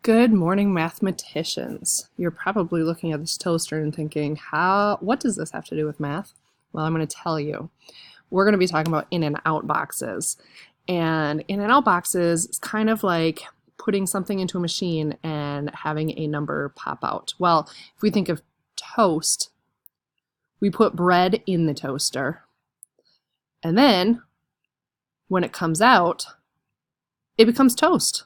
Good morning, mathematicians. You're probably looking at this toaster and thinking, what does this have to do with math? Well, I'm going to tell you. We're going to be talking about in and out boxes. And in and out boxes is kind of like putting something into a machine and having a number pop out. Well, if we think of toast, we put bread in the toaster. And then when it comes out, it becomes toast.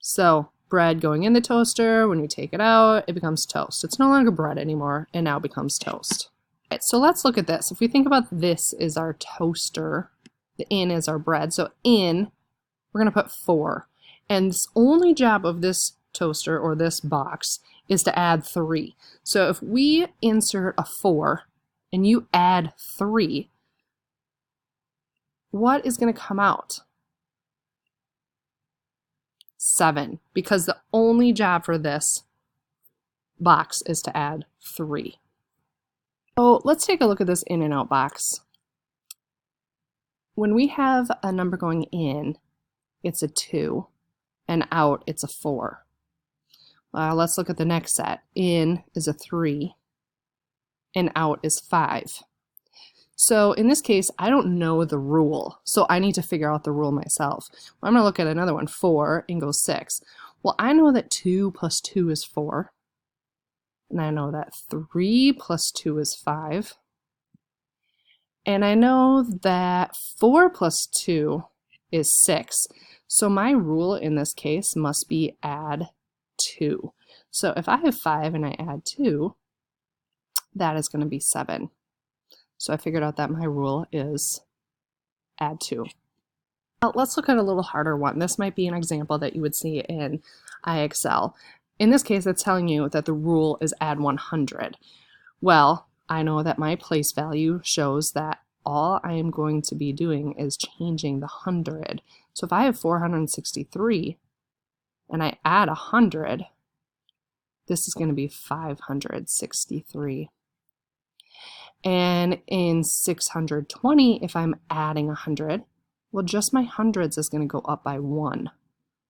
So bread going in the toaster, when you take it out, it becomes toast. It's no longer bread anymore, and now becomes toast. Right, so let's look at this. If we think about this is our toaster, the in is our bread. So in, we're going to put 4. And the only job of this toaster or this box is to add 3. So if we insert a 4 and you add 3, what is going to come out? 7, because the only job for this box is to add 3. So let's take a look at this in and out box. When we have a number going in, it's a 2, and out, it's a 4. Let's look at the next set. In is a 3, and out is 5. So in this case, I don't know the rule, so I need to figure out the rule myself. Well, I'm going to look at another one, 4, and go 6. Well, I know that 2 plus 2 is 4, and I know that 3 plus 2 is 5, and I know that 4 plus 2 is 6. So my rule in this case must be add 2. So if I have 5 and I add 2, that is going to be 7. So I figured out that my rule is add 2. Now, let's look at a little harder one. This might be an example that you would see in IXL. In this case, it's telling you that the rule is add 100. Well, I know that my place value shows that all I am going to be doing is changing the 100. So if I have 463 and I add 100, this is going to be 563. And in 620, if I'm adding 100, well, just my hundreds is going to go up by 1.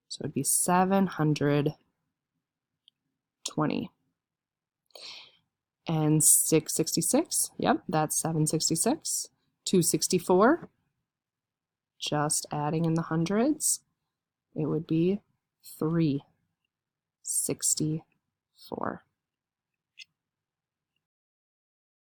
So it'd be 720. And 666, yep, that's 766. 264, just adding in the hundreds, it would be 364.